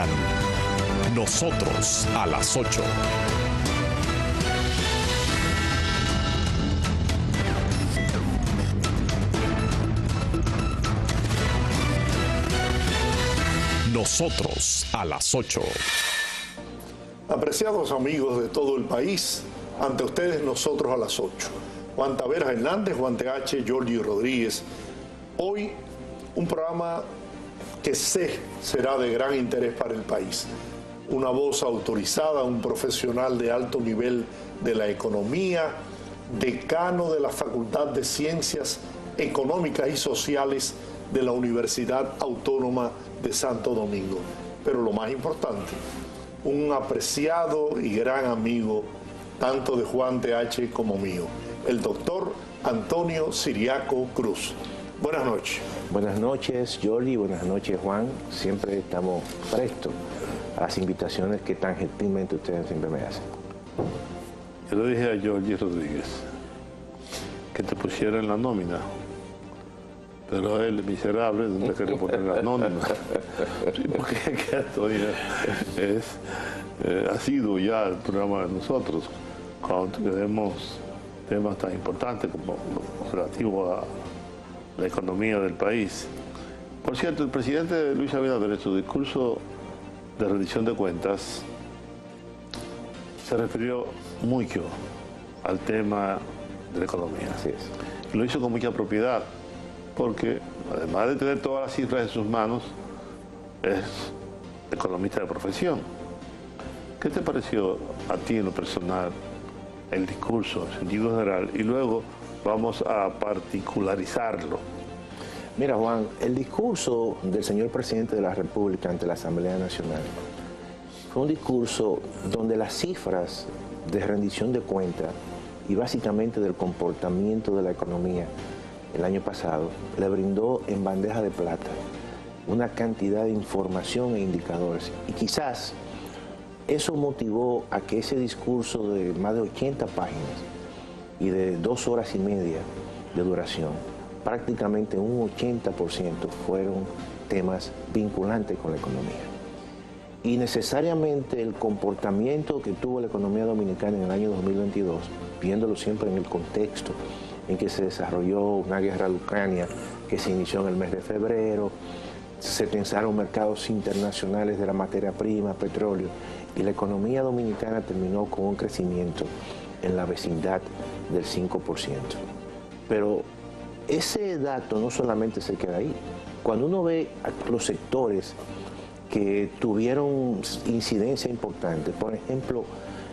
escuchan Nosotros a las 8. Nosotros a las 8. Apreciados amigos de todo el país, ante ustedes Nosotros a las 8. Juan Taveras Hernández, Juan TH, Giorgi Rodríguez. Hoy un programa que sé será de gran interés para el país. Una voz autorizada, un profesional de alto nivel de la economía, decano de la Facultad de Ciencias Económicas y Sociales de la Universidad Autónoma de Santo Domingo. Pero lo más importante, un apreciado y gran amigo tanto de Juan TH como mío, el doctor Antonio Ciriaco Cruz. Buenas noches. Buenas noches, Giorgi, buenas noches, Juan. Siempre estamos prestos a las invitaciones que tan gentilmente ustedes siempre me hacen. Yo le dije a Giorgi Rodríguez que te pusiera en la nómina, pero él, miserable, no te quiere poner en la nómina. Sí, porque esto ha sido ya el programa de nosotros, cuando tenemos temas tan importantes como lo relativo a la economía del país. Por cierto, el presidente Luis Abinader, en su discurso de rendición de cuentas, se refirió mucho al tema de la economía. Así es. Lo hizo con mucha propiedad, porque además de tener todas las cifras en sus manos, es economista de profesión. ¿Qué te pareció a ti en lo personal el discurso en sentido general? Y luego vamos a particularizarlo. Mira, Juan, el discurso del señor presidente de la República ante la Asamblea Nacional fue un discurso donde las cifras de rendición de cuentas y básicamente del comportamiento de la economía el año pasado le brindó en bandeja de plata una cantidad de información e indicadores. Y quizás eso motivó a que ese discurso de más de 80 páginas y de 2 horas y media de duración, prácticamente un 80% fueron temas vinculantes con la economía. Y necesariamente el comportamiento que tuvo la economía dominicana en el año 2022, viéndolo siempre en el contexto en que se desarrolló una guerra de Ucrania que se inició en el mes de febrero, se tensaron mercados internacionales de la materia prima, petróleo, y la economía dominicana terminó con un crecimiento en la vecindad del 5%. Pero ese dato no solamente se queda ahí. Cuando uno ve a los sectores que tuvieron incidencia importante, por ejemplo,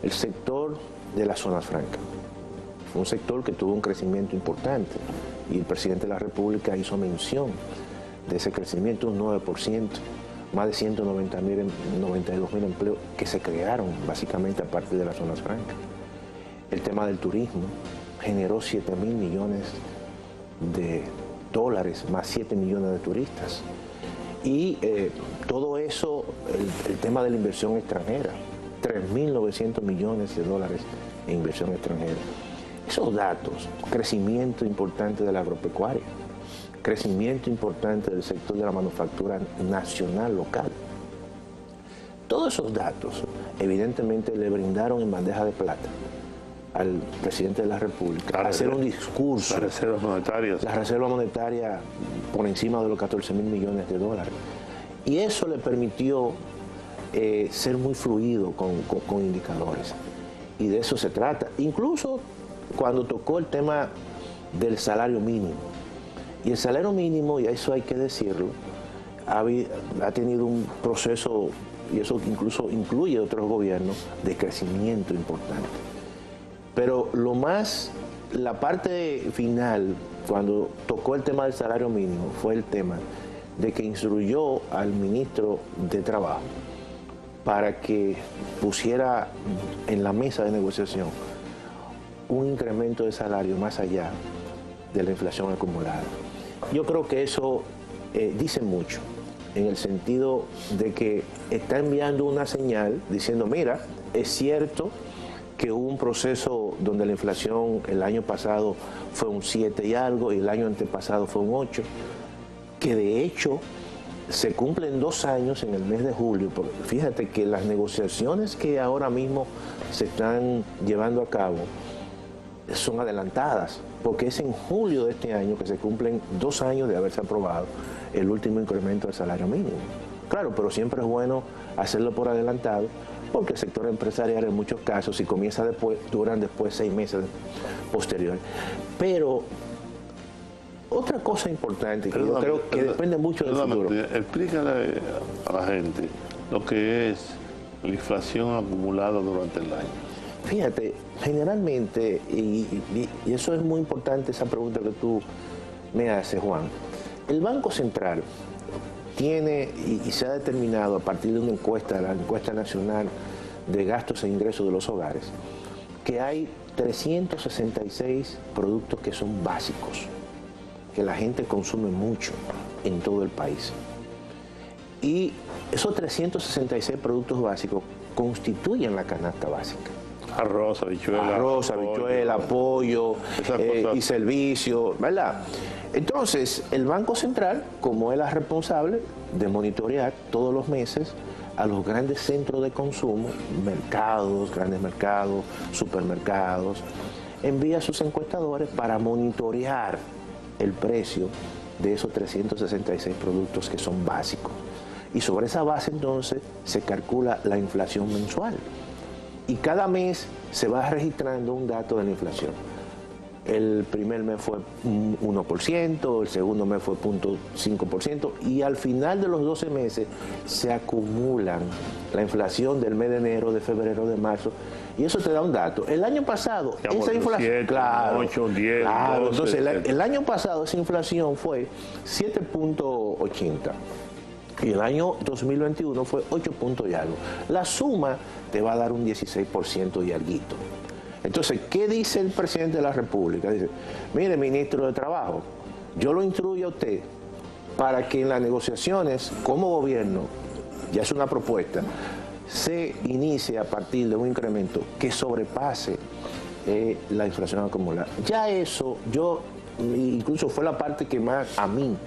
el sector de las zonas francas, fue un sector que tuvo un crecimiento importante y el presidente de la República hizo mención de ese crecimiento, un 9%, más de 192.000 empleos que se crearon básicamente a partir de las zonas francas. El tema del turismo generó 7.000 millones de dólares, más 7 millones de turistas. Y todo eso, el tema de la inversión extranjera, 3.900 millones de dólares en inversión extranjera. Esos datos, crecimiento importante de la agropecuaria, crecimiento importante del sector de la manufactura nacional, local. Todos esos datos, evidentemente, le brindaron en bandeja de plata al presidente de la República hacer un discurso. Las reservas monetarias. La reserva monetaria por encima de los 14.000 millones de dólares. Y eso le permitió ser muy fluido con indicadores. Y de eso se trata. Incluso cuando tocó el tema del salario mínimo. Y el salario mínimo, y eso hay que decirlo, ha tenido un proceso, y eso incluso incluye otros gobiernos, de crecimiento importante. Pero la parte final, cuando tocó el tema del salario mínimo, fue el tema de que instruyó al ministro de Trabajo para que pusiera en la mesa de negociación un incremento de salario más allá de la inflación acumulada. Yo creo que eso dice mucho, en el sentido de que está enviando una señal diciendo, mira, es cierto que hubo un proceso donde la inflación el año pasado fue un 7 y algo y el año antepasado fue un 8, que de hecho se cumplen 2 años en el mes de julio. Porque fíjate que las negociaciones que ahora mismo se están llevando a cabo son adelantadas, porque es en julio de este año que se cumplen 2 años de haberse aprobado el último incremento del salario mínimo. Claro, pero siempre es bueno hacerlo por adelantado, porque el sector empresarial en muchos casos, si comienza después, duran después 6 meses posteriores. Pero otra cosa importante que yo creo que depende mucho del futuro. Explícale a la gente lo que es la inflación acumulada durante el año. Fíjate, generalmente, y eso es muy importante, esa pregunta que tú me haces, Juan, el Banco Central tiene y se ha determinado a partir de una encuesta, la encuesta nacional de gastos e ingresos de los hogares, que hay 366 productos que son básicos, que la gente consume mucho en todo el país. Y esos 366 productos básicos constituyen la canasta básica. Arroz, habichuela, pollo y servicios, ¿verdad? Entonces, el Banco Central, como es la responsable de monitorear todos los meses a los grandes centros de consumo, mercados, grandes mercados, supermercados, envía a sus encuestadores para monitorear el precio de esos 366 productos que son básicos. Y sobre esa base, entonces, se calcula la inflación mensual. Y cada mes se va registrando un dato de la inflación. El primer mes fue 1%, el segundo mes fue 0.5%, y al final de los 12 meses se acumulan la inflación del mes de enero, de febrero, de marzo, y eso te da un dato. El año pasado, esa inflación... 7, claro, 8, 10, claro, 12, entonces el año pasado esa inflación fue 7.80. Y el año 2021 fue 8 puntos y algo. La suma te va a dar un 16% y alguito. Entonces, ¿qué dice el presidente de la República? Dice, mire, ministro de Trabajo, yo lo instruyo a usted para que en las negociaciones como gobierno, ya es una propuesta, se inicie a partir de un incremento que sobrepase la inflación acumulada. Ya eso, yo, incluso fue la parte que más a mí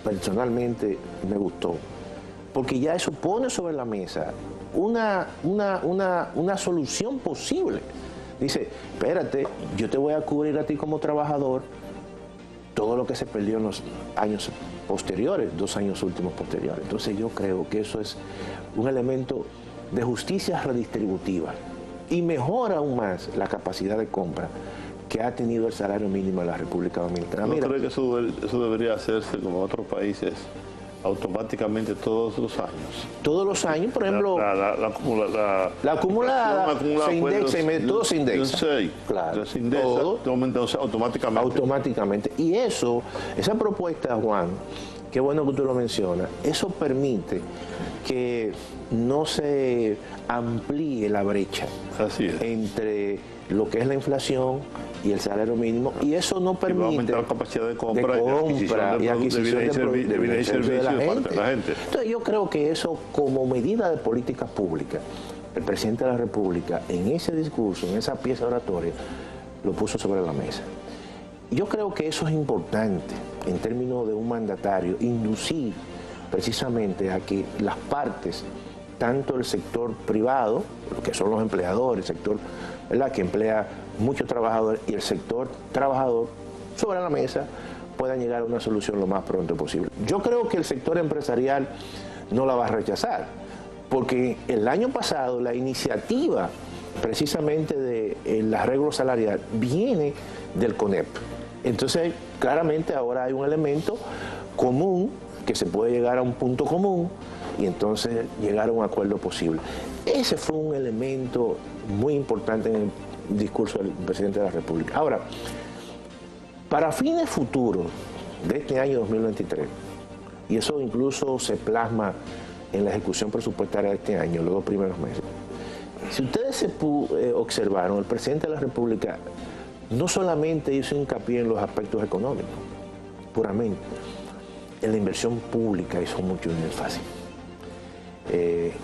personalmente me gustó, porque ya eso pone sobre la mesa una solución posible. Dice, espérate, yo te voy a cubrir a ti como trabajador todo lo que se perdió en los años posteriores, 2 años últimos posteriores. Entonces yo creo que eso es un elemento de justicia redistributiva y mejora aún más la capacidad de compra que ha tenido el salario mínimo en la República Dominicana. ¿No cree que eso debería hacerse como en otros países automáticamente todos los años? Todos los años, por ejemplo, la acumulada se indexa, todo se indexa. Claro, se indexa automáticamente. Automáticamente. Y eso, esa propuesta, Juan, qué bueno que tú lo mencionas, eso permite que no se amplíe la brecha entre lo que es la inflación y el salario mínimo, y eso no permite aumentar la capacidad de compra y adquisición de bienes y servicios de la gente. Entonces yo creo que eso, como medida de política pública, el presidente de la República en ese discurso, en esa pieza oratoria, lo puso sobre la mesa. Yo creo que eso es importante en términos de un mandatario, inducir precisamente a que las partes, tanto el sector privado, lo que son los empleadores, el sector, ¿verdad?, que emplea muchos trabajadores, y el sector trabajador sobre la mesa puedan llegar a una solución lo más pronto posible. Yo creo que el sector empresarial no la va a rechazar, porque el año pasado la iniciativa precisamente del arreglo salarial viene del CONEP. Entonces, claramente ahora hay un elemento común que se puede llegar a un punto común y entonces llegar a un acuerdo posible. Ese fue un elemento muy importante en el discurso del presidente de la República. Ahora, para fines futuros de este año 2023, y eso incluso se plasma en la ejecución presupuestaria de este año, los 2 primeros meses, si ustedes observaron, el presidente de la República no solamente hizo hincapié en los aspectos económicos, puramente, en la inversión pública hizo mucho énfasis.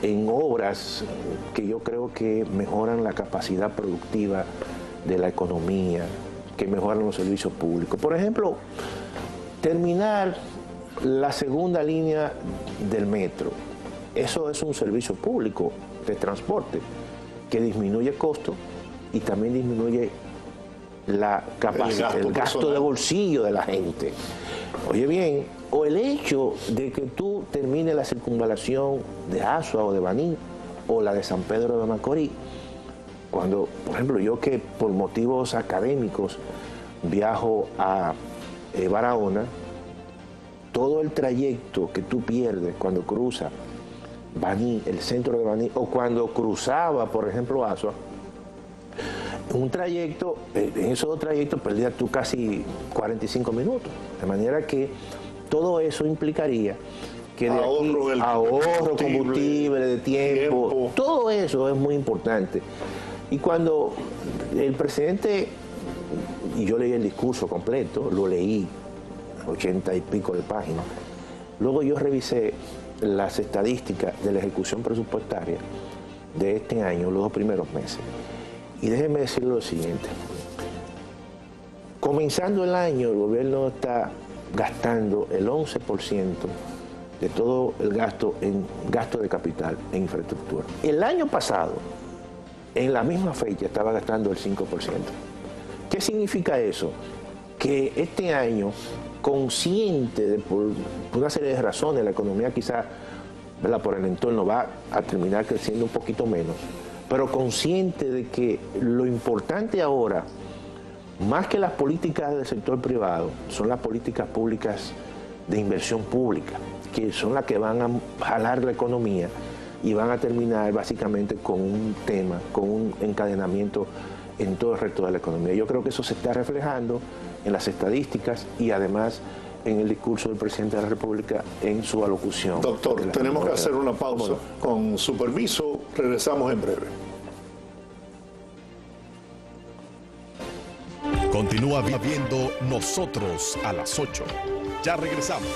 En obras que yo creo que mejoran la capacidad productiva de la economía, que mejoran los servicios públicos. Por ejemplo, terminar la segunda línea del metro. Eso es un servicio público de transporte que disminuye costo y también disminuye la capacidad, el gasto de bolsillo de la gente. Oye bien, o el hecho de que tú termines la circunvalación de Asua o de Baní o la de San Pedro de Macorís, cuando, por ejemplo, yo que por motivos académicos viajo a Barahona, todo el trayecto que tú pierdes cuando cruzas Baní, el centro de Baní, o cuando cruzaba, por ejemplo, Asua, un trayecto, en esos dos trayectos perdías tú casi 45 minutos. De manera que todo eso implicaría que de ahorro, combustible, de tiempo, todo eso es muy importante. Y cuando el presidente, y yo leí el discurso completo, lo leí, 80 y pico de páginas, luego yo revisé las estadísticas de la ejecución presupuestaria de este año, los 2 primeros meses. Y déjenme decirle lo siguiente. Comenzando el año, el gobierno está gastando el 11% de todo el gasto en gasto de capital en infraestructura. El año pasado, en la misma fecha, estaba gastando el 5%. ¿Qué significa eso? Que este año, consciente de por una serie de razones, la economía quizás, ¿verdad?, por el entorno va a terminar creciendo un poquito menos, pero consciente de que lo importante ahora, más que las políticas del sector privado, son las políticas públicas de inversión pública, que son las que van a jalar la economía y van a terminar básicamente con un tema, con un encadenamiento en todo el resto de la economía. Yo creo que eso se está reflejando en las estadísticas y además en el discurso del presidente de la República en su alocución. Doctor, tenemos que hacer una pausa. Con su permiso, regresamos en breve. Continúa viendo Nosotros a las 8. Ya regresamos.